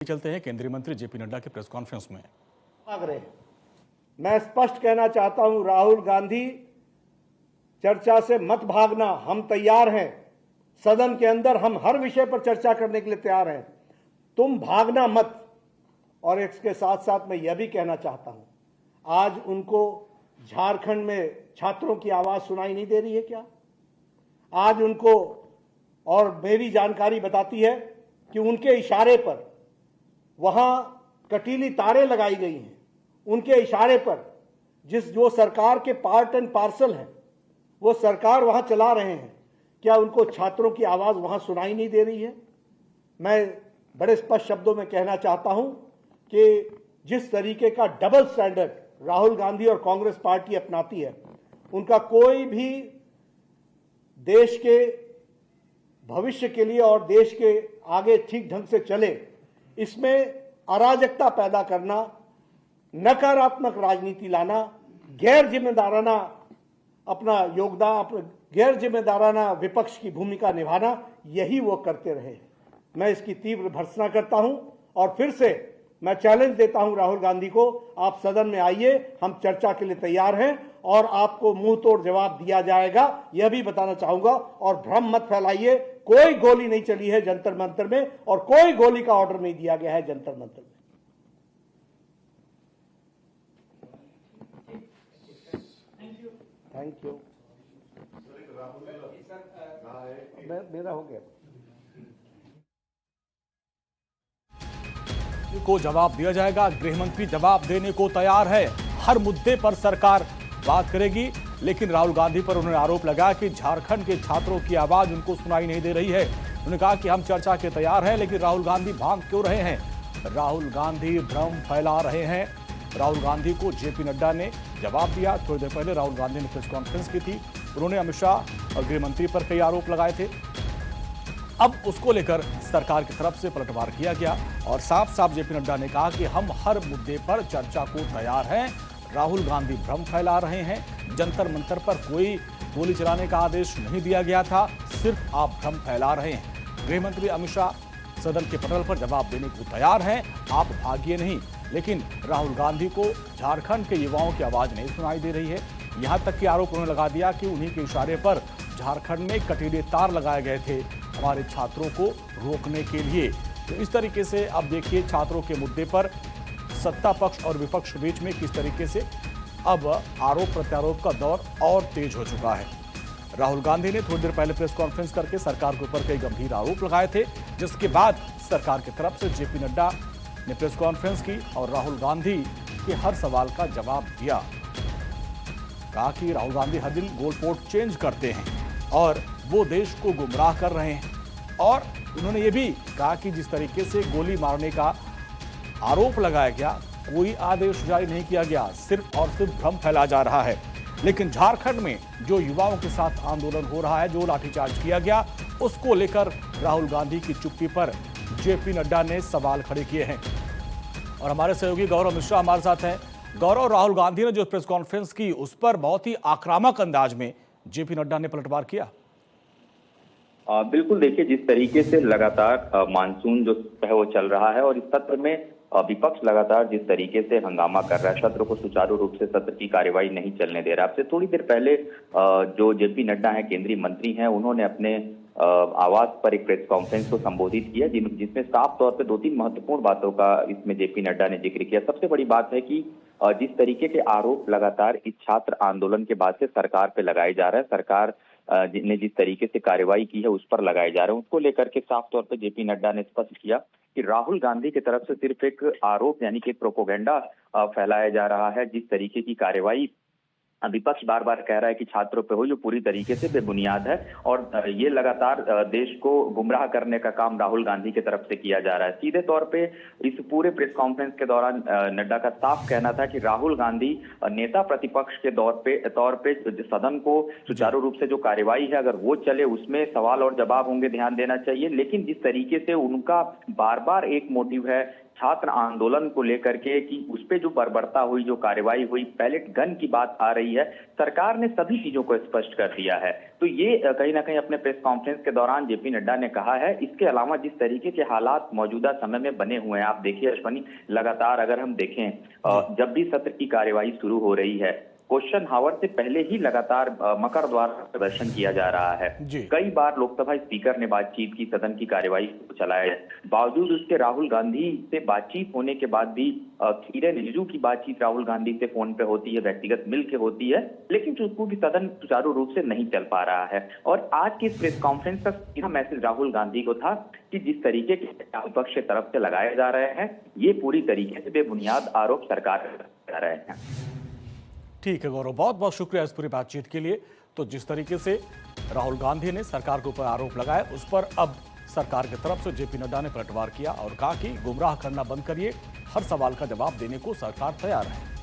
चलते हैं केंद्रीय मंत्री जेपी नड्डा के प्रेस कॉन्फ्रेंस में। मैं स्पष्ट कहना चाहता हूं, राहुल गांधी, चर्चा से मत भागना। हम तैयार हैं, सदन के अंदर हम हर विषय पर चर्चा करने के लिए तैयार हैं। तुम भागना मत। और इसके साथ साथ मैं यह भी कहना चाहता हूं, आज उनको झारखंड में छात्रों की आवाज सुनाई नहीं दे रही है क्या? आज उनको, और मेरी जानकारी बताती है कि उनके इशारे पर वहां कटीली तारें लगाई गई हैं। उनके इशारे पर जो सरकार के पार्ट एंड पार्सल हैं, वो सरकार वहां चला रहे हैं। क्या उनको छात्रों की आवाज वहां सुनाई नहीं दे रही है? मैं बड़े स्पष्ट शब्दों में कहना चाहता हूं कि जिस तरीके का डबल स्टैंडर्ड राहुल गांधी और कांग्रेस पार्टी अपनाती है, उनका कोई भी देश के भविष्य के लिए और देश के आगे ठीक ढंग से चले, इसमें अराजकता पैदा करना, नकारात्मक राजनीति लाना, गैर जिम्मेदाराना अपना योगदान, गैर जिम्मेदाराना विपक्ष की भूमिका निभाना, यही वो करते रहे। मैं इसकी तीव्र भर्त्सना करता हूं और फिर से मैं चैलेंज देता हूं राहुल गांधी को, आप सदन में आइए, हम चर्चा के लिए तैयार हैं और आपको मुंह तोड़ जवाब दिया जाएगा, यह भी बताना चाहूंगा। और भ्रम मत फैलाइए, कोई गोली नहीं चली है जंतर मंतर में और कोई गोली का ऑर्डर नहीं दिया गया है जंतर मंतर में। Thank you. मेरा हो गया। को जवाब दिया जाएगा। गृहमंत्री जवाब देने को तैयार है। हर मुद्दे पर सरकार बात करेगी, लेकिन राहुल गांधी पर उन्होंने आरोप लगाया कि झारखंड के छात्रों की आवाज उनको सुनाई नहीं दे रही है। उन्होंने कहा कि हम चर्चा के तैयार हैं, लेकिन राहुल गांधी भाग क्यों रहे हैं? राहुल गांधी भ्रम फैला रहे हैं। राहुल गांधी को जेपी नड्डा ने जवाब दिया। थोड़ी देर पहले राहुल गांधी ने प्रेस कॉन्फ्रेंस की थी। उन्होंने अमित शाह और गृहमंत्री पर कई आरोप लगाए थे। अब उसको लेकर सरकार की तरफ से पलटवार किया गया और साफ साफ जेपी नड्डा ने कहा कि हम हर मुद्दे पर चर्चा को तैयार हैं। राहुल गांधी भ्रम फैला रहे हैं। जंतर मंतर पर कोई गोली चलाने का आदेश नहीं दिया गया था, सिर्फ आप भ्रम फैला रहे हैं। गृहमंत्री अमित शाह सदन के पटल पर जवाब देने को तैयार हैं, आप भागिए नहीं। लेकिन राहुल गांधी को झारखंड के युवाओं की आवाज नहीं सुनाई दे रही है। यहां तक कि आरोप उन्होंने लगा दिया कि उन्हीं के इशारे पर झारखंड में कटीले तार लगाए गए थे हमारे छात्रों को रोकने के लिए। तो इस तरीके से अब देखिए, छात्रों के मुद्दे पर सत्ता पक्ष और विपक्ष के बीच में किस तरीके से अब आरोप प्रत्यारोप का दौर और तेज हो चुका है। राहुल गांधी ने थोड़ी देर पहले प्रेस कॉन्फ्रेंस करके सरकार के ऊपर कई गंभीर आरोप लगाए थे, जिसके बाद सरकार की तरफ से जेपी नड्डा ने प्रेस कॉन्फ्रेंस की और राहुल गांधी के हर सवाल का जवाब दिया। कहा कि राहुल गांधी हर दिन गोलपोस्ट चेंज करते हैं और वो देश को गुमराह कर रहे हैं। और उन्होंने ये भी कहा कि जिस तरीके से गोली मारने का आरोप लगाया गया, कोई आदेश जारी नहीं किया गया, सिर्फ और सिर्फ भ्रम फैला जा रहा है। लेकिन झारखंड में जो युवाओं के साथ आंदोलन हो रहा है, जो लाठीचार्ज किया गया, उसको लेकर राहुल गांधी की चुप्पी पर जेपी नड्डा ने सवाल खड़े किए हैं। और हमारे सहयोगी गौरव मिश्रा हमारे साथ हैं। गौरव, राहुल गांधी ने जो प्रेस कॉन्फ्रेंस की, उस पर बहुत ही आक्रामक अंदाज में जेपी नड्डा ने पलटवार किया। बिल्कुल, देखिए, जिस तरीके से लगातार मानसून जो है वो चल रहा है और इस सत्र में विपक्ष लगातार जिस तरीके से हंगामा कर रहा है, सत्र को सुचारू रूप से सत्र की कार्यवाही नहीं चलने दे रहा। आपसे थोड़ी देर पहले जो जेपी नड्डा हैं, केंद्रीय मंत्री हैं, उन्होंने अपने आवास पर एक प्रेस कॉन्फ्रेंस को संबोधित किया, जिसमें साफ तौर पे 2-3 महत्वपूर्ण बातों का इसमें जेपी नड्डा ने जिक्र किया। सबसे बड़ी बात है कि जिस तरीके के आरोप लगातार इस छात्र आंदोलन के बाद से सरकार पे लगाए जा रहा है, सरकार ने जिस तरीके से कार्रवाई की है उस पर लगाए जा रहे हैं, उसको लेकर के साफ तौर पे जेपी नड्डा ने स्पष्ट किया कि राहुल गांधी की तरफ से सिर्फ एक आरोप यानी कि प्रोपोगेंडा फैलाया जा रहा है। जिस तरीके की कार्रवाई विपक्ष बार बार कह रहा है कि छात्रों पे हो, जो पूरी तरीके से बेबुनियाद है और ये लगातार देश को गुमराह करने का काम राहुल गांधी की तरफ से किया जा रहा है। सीधे तौर पे इस पूरे प्रेस कॉन्फ्रेंस के दौरान नड्डा का साफ कहना था कि राहुल गांधी नेता प्रतिपक्ष के तौर पे सदन को सुचारू रूप से जो कार्यवाही है अगर वो चले उसमें सवाल और जवाब होंगे, ध्यान देना चाहिए। लेकिन जिस तरीके से उनका बार बार एक मोटिव है छात्र आंदोलन को लेकर के कि उस पे जो बर्बरता हुई, जो कार्रवाई हुई, पैलेट गन की बात आ रही है, सरकार ने सभी चीजों को स्पष्ट कर दिया है। तो ये कहीं ना कहीं अपने प्रेस कॉन्फ्रेंस के दौरान जेपी नड्डा ने कहा है। इसके अलावा जिस तरीके के हालात मौजूदा समय में बने हुए हैं, आप देखिए अश्वनी, लगातार अगर हम देखें जब भी सत्र की कार्यवाही शुरू हो रही है, क्वेश्चन हावर से पहले ही लगातार मकर द्वार प्रदर्शन किया जा रहा है। कई बार लोकसभा स्पीकर ने बातचीत की, सदन की कार्यवाही को चलाया। बावजूद उसके राहुल गांधी से बातचीत होने के बाद भी किरेन रिजिजू की बातचीत राहुल गांधी से फोन पे होती है, व्यक्तिगत मिल के होती है, लेकिन चूंकि भी सदन सुचारू रूप से नहीं चल पा रहा है। और आज की इस प्रेस कॉन्फ्रेंस का सीधा मैसेज राहुल गांधी को था कि जिस तरीके के विपक्ष की तरफ से लगाए जा रहे हैं, ये पूरी तरीके से बेबुनियाद आरोप सरकार कर रहे हैं। ठीक है गौरव, बहुत बहुत शुक्रिया इस पूरी बातचीत के लिए। तो जिस तरीके से राहुल गांधी ने सरकार के ऊपर आरोप लगाए, उस पर अब सरकार की तरफ से जेपी नड्डा ने पलटवार किया और कहा कि गुमराह करना बंद करिए, हर सवाल का जवाब देने को सरकार तैयार है।